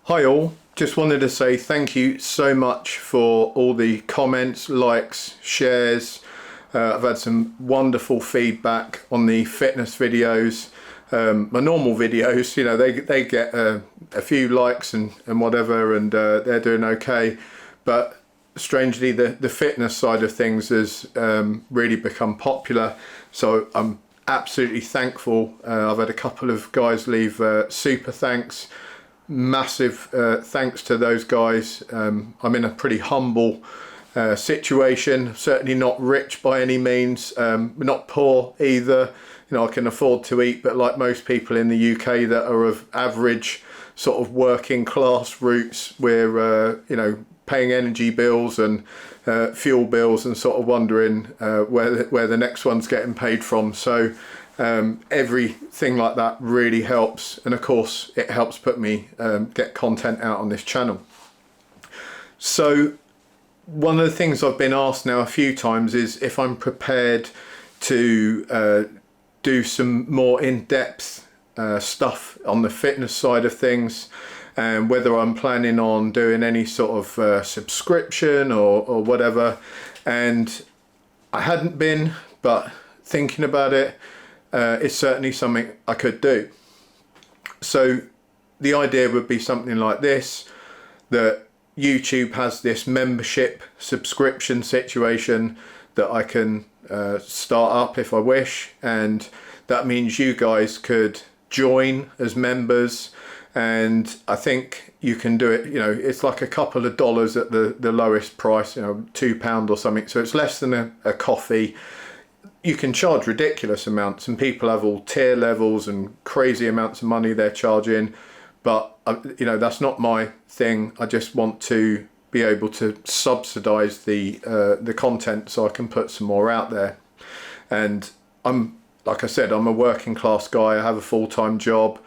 Hi all, just wanted to say thank you so much for all the comments, likes, shares. I've had some wonderful feedback on the fitness videos. My normal videos, you know, they get a few likes and whatever, and they're doing okay. But strangely, the fitness side of things has really become popular. So I'm absolutely thankful. I've had a couple of guys leave super thanks. Massive thanks to those guys. I'm in a pretty humble situation, certainly not rich by any means, not poor either. You know, I can afford to eat, but like most people in the UK that are of average sort of working class roots, we're you know, paying energy bills and fuel bills and sort of wondering where the next one's getting paid from. So everything like that really helps, and of course it helps put me get content out on this channel. So one of the things I've been asked now a few times is if I'm prepared to do some more in-depth stuff on the fitness side of things, and whether I'm planning on doing any sort of subscription or whatever. And I hadn't been, but thinking about it, it's certainly something I could do. So the idea would be something like this, that YouTube has this membership subscription situation that I can start up if I wish, and that means you guys could join as members, and I think you can do it, you know, it's like a couple of dollars at the lowest price, you know, £2 or something, so it's less than a coffee. You can charge ridiculous amounts, and people have all tier levels and crazy amounts of money they're charging, but you know, that's not my thing. I just want to be able to subsidize the content so I can put some more out there. And like I said, I'm a working class guy. I have a full-time job.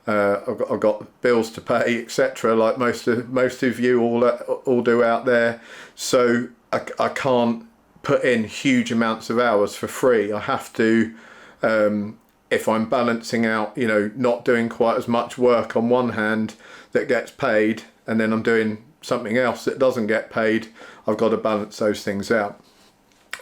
I've got bills to pay, etc., like most of you all do out there. So I can't put in huge amounts of hours for free. I have to, if I'm balancing out, you know, not doing quite as much work on one hand that gets paid, and then I'm doing something else that doesn't get paid, I've got to balance those things out.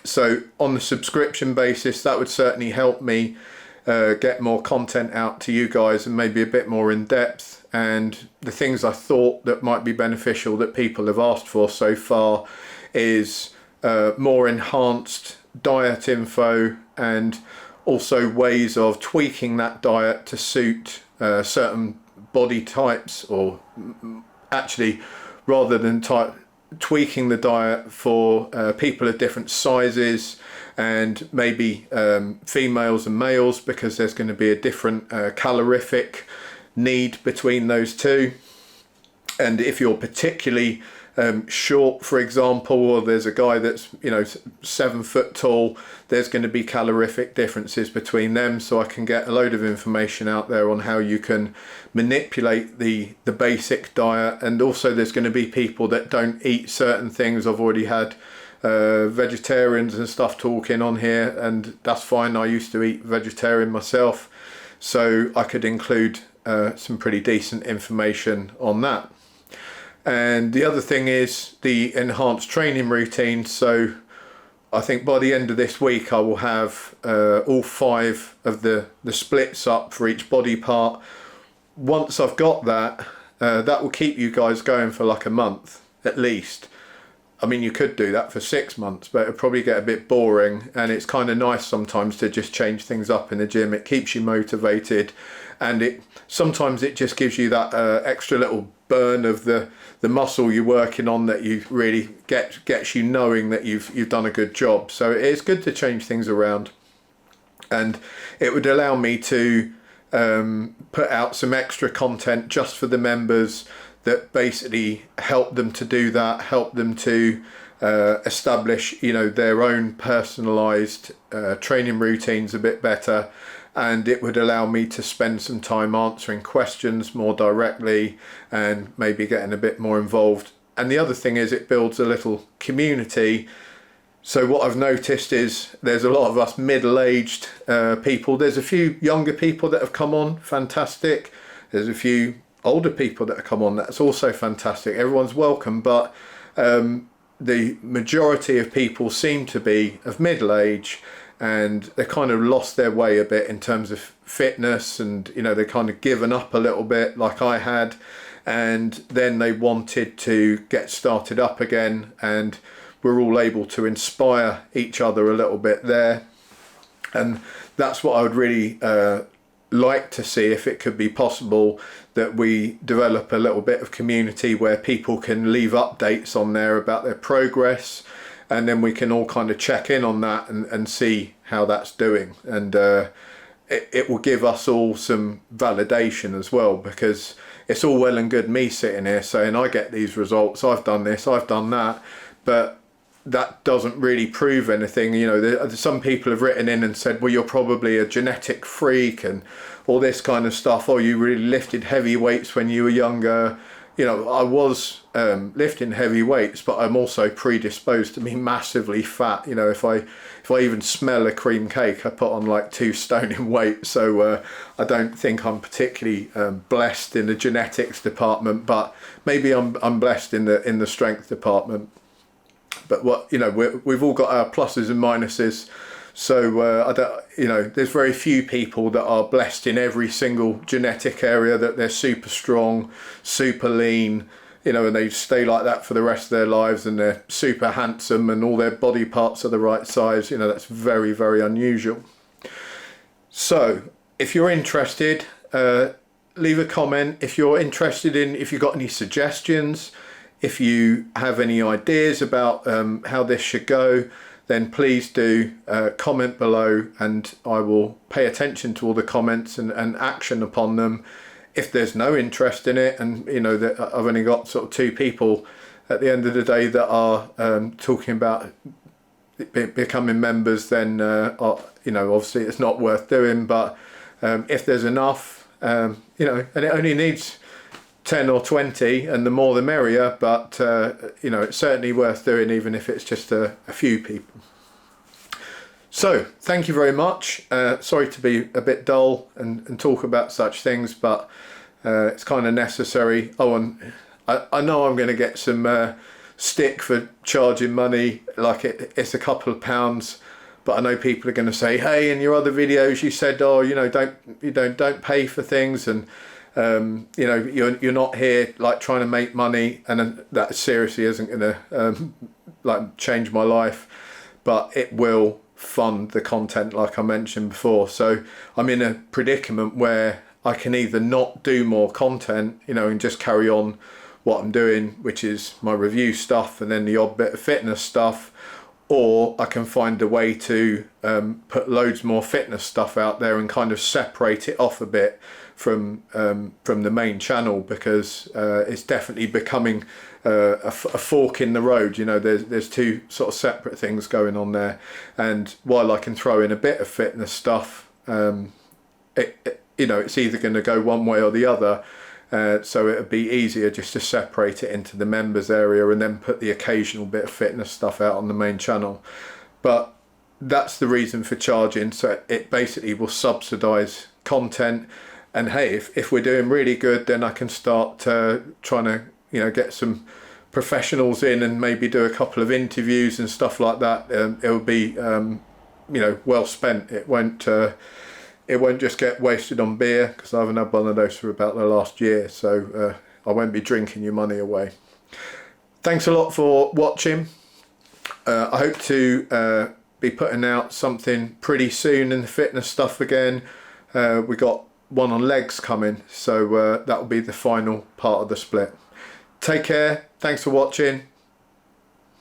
So on the subscription basis, that would certainly help me get more content out to you guys, and maybe a bit more in depth. And the things I thought that might be beneficial that people have asked for so far is more enhanced diet info, and also ways of tweaking that diet to suit certain body types, or actually rather than tweaking the diet for people of different sizes, and maybe females and males, because there's going to be a different calorific need between those two. And if you're particularly short, for example, or there's a guy that's, you know, 7 foot tall, there's going to be calorific differences between them. So I can get a load of information out there on how you can manipulate the basic diet. And also there's going to be people that don't eat certain things. I've already had vegetarians and stuff talking on here, and that's fine. I used to eat vegetarian myself, so I could include some pretty decent information on that. And the other thing is the enhanced training routine. So I think by the end of this week I will have all 5 of the splits up for each body part. Once I've got that, that will keep you guys going for like a month at least. I mean, you could do that for 6 months, but it'll probably get a bit boring, and it's kind of nice sometimes to just change things up in the gym. It keeps you motivated, and sometimes it just gives you that extra little burn of the muscle you're working on, that you really gets you knowing that you've done a good job. So it's good to change things around, and it would allow me to put out some extra content just for the members, that basically help them to do that, help them to establish, you know, their own personalized training routines a bit better. And it would allow me to spend some time answering questions more directly, and maybe getting a bit more involved. And the other thing is, it builds a little community. So what I've noticed is there's a lot of us middle-aged people. There's a few younger people that have come on, fantastic. There's a few older people that come on, that's also fantastic. Everyone's welcome, but the majority of people seem to be of middle age, and they kind of lost their way a bit in terms of fitness, and you know, they kind of given up a little bit like I had, and then they wanted to get started up again, and we're all able to inspire each other a little bit there. And that's what I would really like to see, if it could be possible, that we develop a little bit of community where people can leave updates on there about their progress, and then we can all kind of check in on that and see how that's doing. And it will give us all some validation as well, because it's all well and good me sitting here saying I get these results, I've done this, I've done that, but that doesn't really prove anything. You know, some people have written in and said, well, you're probably a genetic freak and all this kind of stuff, or you really lifted heavy weights when you were younger. You know, I was lifting heavy weights, but I'm also predisposed to be massively fat. You know, if I even smell a cream cake, I put on like 2 stone in weight. So I don't think I'm particularly blessed in the genetics department, but maybe I'm blessed in the strength department. But what, you know, we've all got our pluses and minuses. So I don't, you know, there's very few people that are blessed in every single genetic area, that they're super strong, super lean, you know, and they stay like that for the rest of their lives, and they're super handsome and all their body parts are the right size. You know, that's very, very unusual. So if you're interested, leave a comment. If you're interested in, if you've got any suggestions, if you have any ideas about how this should go, then please do comment below, and I will pay attention to all the comments and action upon them. If there's no interest in it, and you know that I've only got sort of 2 people at the end of the day that are talking about becoming members, then you know, obviously it's not worth doing. But if there's enough, you know, and it only needs 10 or 20, and the more the merrier, but you know, it's certainly worth doing, even if it's just a few people. So thank you very much. Sorry to be a bit dull and talk about such things, but it's kind of necessary. Oh, and I know I'm going to get some stick for charging money, like it's a couple of pounds, but I know people are going to say, hey, in your other videos you said, oh, you know, don't pay for things, and you know, you're not here like trying to make money, and that seriously isn't going to like change my life, but it will fund the content like I mentioned before. So I'm in a predicament where I can either not do more content, you know, and just carry on what I'm doing, which is my review stuff and then the odd bit of fitness stuff, or I can find a way to put loads more fitness stuff out there and kind of separate it off a bit from the main channel, because it's definitely becoming a fork in the road. You know, there's 2 sort of separate things going on there, and while I can throw in a bit of fitness stuff, you know, it's either going to go one way or the other. So it'd be easier just to separate it into the members area and then put the occasional bit of fitness stuff out on the main channel. But that's the reason for charging, so it basically will subsidize content. And hey, if we're doing really good, then I can start trying to, you know, get some professionals in and maybe do a couple of interviews and stuff like that. It'll be you know, well spent. It won't just get wasted on beer, because I haven't had one of those for about the last year, so I won't be drinking your money away. Thanks a lot for watching. I hope to be putting out something pretty soon in the fitness stuff again. We got one on legs coming, so that will be the final part of the split. Take care, thanks for watching.